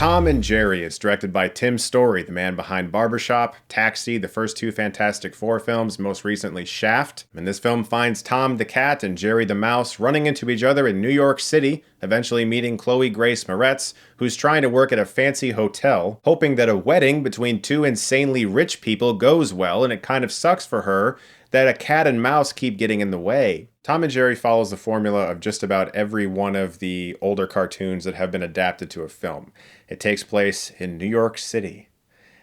Tom and Jerry is directed by Tim Story, the man behind Barbershop, Taxi, the first two Fantastic Four films, most recently Shaft. And this film finds Tom the cat and Jerry the mouse running into each other in New York City, eventually meeting Chloë Grace Moretz, who's trying to work at a fancy hotel, hoping that a wedding between two insanely rich people goes well, and it kind of sucks for her that a cat and mouse keep getting in the way. Tom and Jerry follows the formula of just about every one of the older cartoons that have been adapted to a film. It takes place in New York City.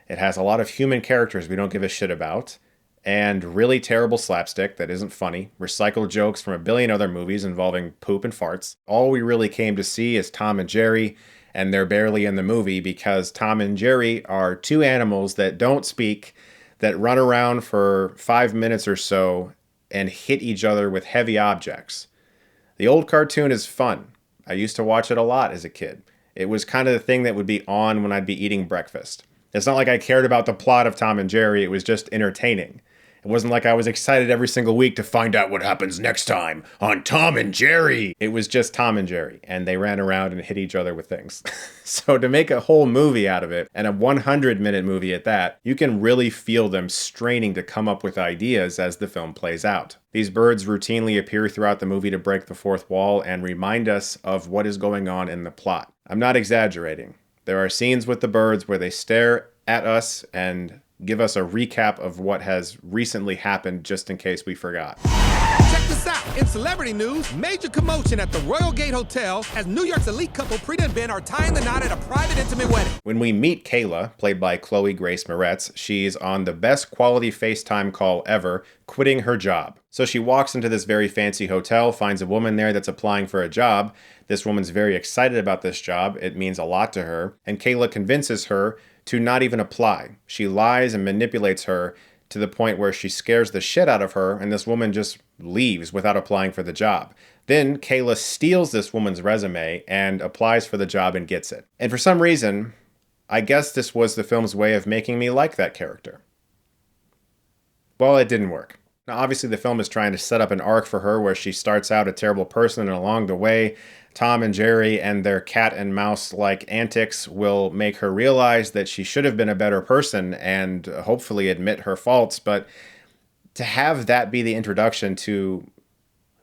It has a lot of human characters we don't give a shit about, and really terrible slapstick that isn't funny, recycled jokes from a billion other movies involving poop and farts. All we really came to see is Tom and Jerry, and they're barely in the movie because Tom and Jerry are two animals that don't speak, that run around for 5 minutes or so and hit each other with heavy objects. The old cartoon is fun. I used to watch it a lot as a kid. It was kind of the thing that would be on when I'd be eating breakfast. It's not like I cared about the plot of Tom and Jerry, it was just entertaining. It wasn't like I was excited every single week to find out what happens next time on Tom and Jerry. It was just Tom and Jerry, and they ran around and hit each other with things. So to make a whole movie out of it, and a 100-minute movie at that, you can really feel them straining to come up with ideas as the film plays out. These birds routinely appear throughout the movie to break the fourth wall and remind us of what is going on in the plot. I'm not exaggerating. There are scenes with the birds where they stare at us and give us a recap of what has recently happened just in case we forgot. Check this out. In celebrity news, major commotion at the Royal Gate Hotel as New York's elite couple Preeta and Ben are tying the knot at a private intimate wedding. When we meet Kayla, played by Chloë Grace Moretz, she's on the best quality FaceTime call ever, quitting her job. So she walks into this very fancy hotel, finds a woman there that's applying for a job. This woman's very excited about this job. It means a lot to her. And Kayla convinces her to not even apply. She lies and manipulates her to the point where she scares the shit out of her, and this woman just leaves without applying for the job. Then Kayla steals this woman's resume and applies for the job and gets it. And for some reason, I guess this was the film's way of making me like that character. Well, it didn't work. Now, obviously, the film is trying to set up an arc for her where she starts out a terrible person, and along the way, Tom and Jerry and their cat and mouse-like antics will make her realize that she should have been a better person and hopefully admit her faults. But to have that be the introduction to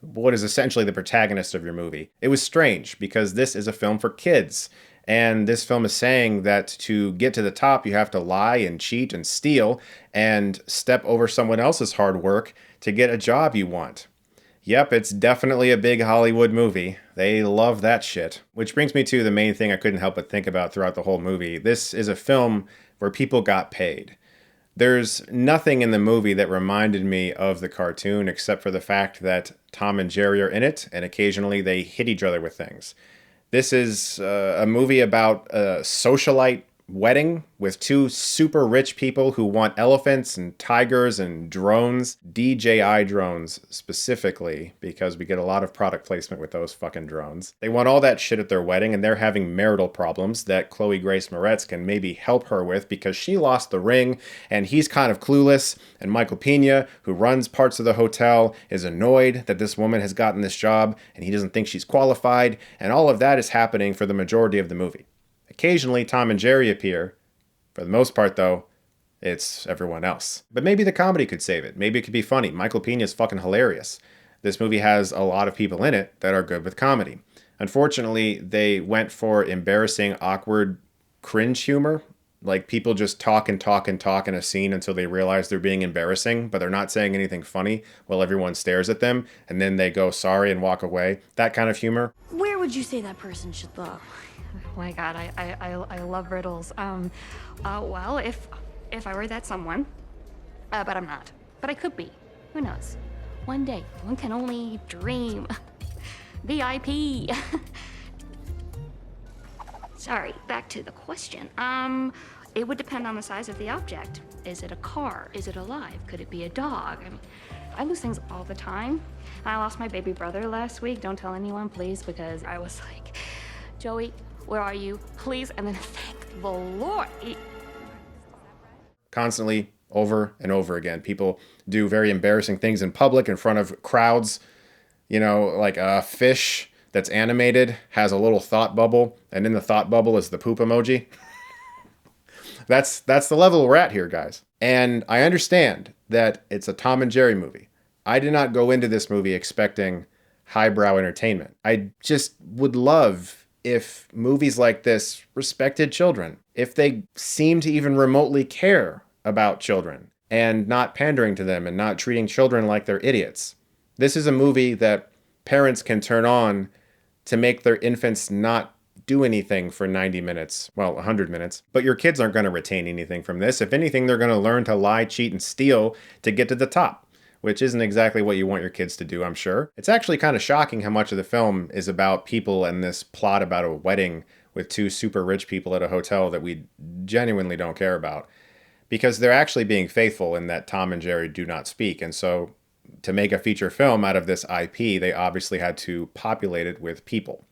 what is essentially the protagonist of your movie, it was strange because this is a film for kids. And this film is saying that to get to the top, you have to lie and cheat and steal and step over someone else's hard work to get a job you want. Yep, it's definitely a big Hollywood movie. They love that shit. Which brings me to the main thing I couldn't help but think about throughout the whole movie. This is a film where people got paid. There's nothing in the movie that reminded me of the cartoon except for the fact that Tom and Jerry are in it, and occasionally they hit each other with things. This is a movie about a socialite wedding with two super rich people who want elephants and tigers and drones, DJI drones specifically, because we get a lot of product placement with those fucking drones. They want all that shit at their wedding, and they're having marital problems that Chloë Grace Moretz can maybe help her with because she lost the ring and he's kind of clueless, and Michael Peña, who runs parts of the hotel, is annoyed that this woman has gotten this job and he doesn't think she's qualified, and all of that is happening for the majority of the movie. Occasionally, Tom and Jerry appear. For the most part, though, it's everyone else. But maybe the comedy could save it. Maybe it could be funny. Michael Peña's fucking hilarious. This movie has a lot of people in it that are good with comedy. Unfortunately, they went for embarrassing, awkward, cringe humor. Like people just talk and talk and talk in a scene until they realize they're being embarrassing, but they're not saying anything funny while everyone stares at them, and then they go sorry and walk away. That kind of humor. Where would you say that person should look? Oh my God, I love riddles. Well, if I were that someone, but I'm not. But I could be. Who knows? One day, one can only dream. VIP. Sorry, back to the question. It would depend on the size of the object. Is it a car? Is it alive? Could it be a dog? I mean, I lose things all the time. I lost my baby brother last week. Don't tell anyone, please, because I was like, Joey, where are you? Please. And then thank the Lord. Constantly, over and over again, people do very embarrassing things in public in front of crowds. You know, like a fish that's animated has a little thought bubble, and in the thought bubble is the poop emoji. That's the level we're at here, guys. And I understand that it's a Tom and Jerry movie. I did not go into this movie expecting highbrow entertainment. I just would love if movies like this respected children, if they seemed to even remotely care about children and not pandering to them and not treating children like they're idiots. This is a movie that parents can turn on to make their infants not do anything for 90 minutes, well, 100 minutes. But your kids aren't going to retain anything from this. If anything, they're going to learn to lie, cheat, and steal to get to the top, which isn't exactly what you want your kids to do, I'm sure. It's actually kind of shocking how much of the film is about people and this plot about a wedding with two super rich people at a hotel that we genuinely don't care about, because they're actually being faithful in that Tom and Jerry do not speak. And so to make a feature film out of this IP, they obviously had to populate it with people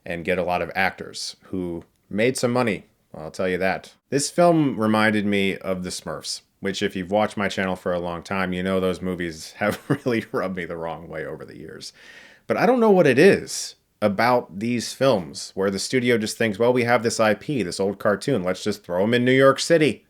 and get a lot of actors who made some money, I'll tell you that. This film reminded me of The Smurfs, which if you've watched my channel for a long time, you know those movies have really rubbed me the wrong way over the years. But I don't know what it is about these films where the studio just thinks, well, we have this IP, this old cartoon, let's just throw them in New York City.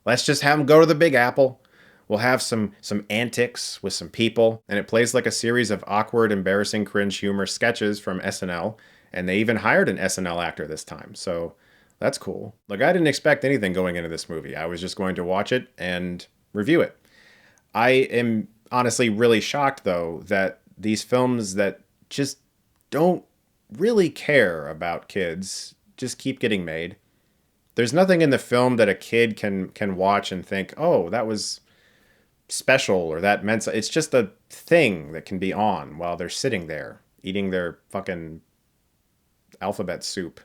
Let's just have them go to the Big Apple. We'll have some antics with some people, and it plays like a series of awkward, embarrassing, cringe humor sketches from SNL, and they even hired an SNL actor this time, so that's cool. Like, I didn't expect anything going into this movie. I was just going to watch it and review it. I am honestly really shocked, though, that these films that just don't really care about kids just keep getting made. There's nothing in the film that a kid can watch and think, oh, that was special or that meant so. It's just a thing that can be on while they're sitting there eating their fucking alphabet soup.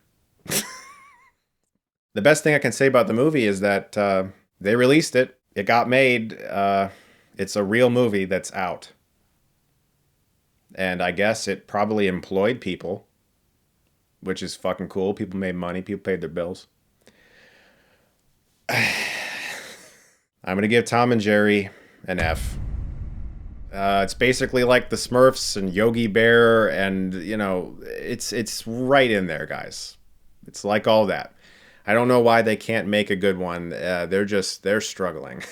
The best thing I can say about the movie is that they released it. It got made. It's a real movie that's out. And I guess it probably employed people, which is fucking cool. People made money. People paid their bills. I'm going to give Tom and Jerry an F. It's basically like the Smurfs and Yogi Bear, and, you know, it's right in there, guys. It's like all that. I don't know why they can't make a good one. They're struggling.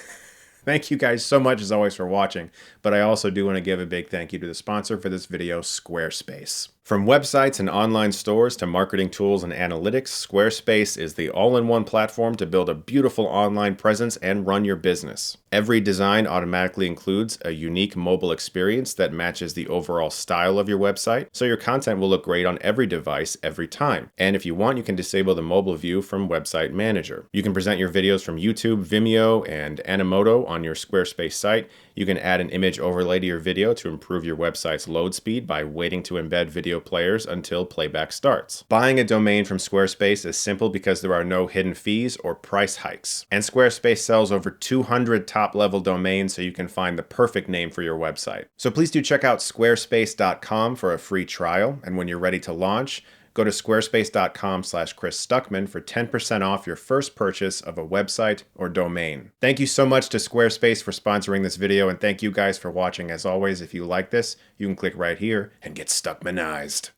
Thank you guys so much, as always, for watching. But I also do want to give a big thank you to the sponsor for this video, Squarespace. From websites and online stores to marketing tools and analytics, Squarespace is the all-in-one platform to build a beautiful online presence and run your business. Every design automatically includes a unique mobile experience that matches the overall style of your website, so your content will look great on every device every time. And if you want, you can disable the mobile view from Website Manager. You can present your videos from YouTube, Vimeo, and Animoto on your Squarespace site. You can add an image overlay to your video to improve your website's load speed by waiting to embed video players until playback starts. Buying a domain from Squarespace is simple because there are no hidden fees or price hikes. And Squarespace sells over 200 top-level domains, so you can find the perfect name for your website. So please do check out squarespace.com for a free trial, and when you're ready to launch, go to squarespace.com/Chris Stuckmann for 10% off your first purchase of a website or domain. Thank you so much to Squarespace for sponsoring this video, and thank you guys for watching. As always, if you like this, you can click right here and get Stuckmannized.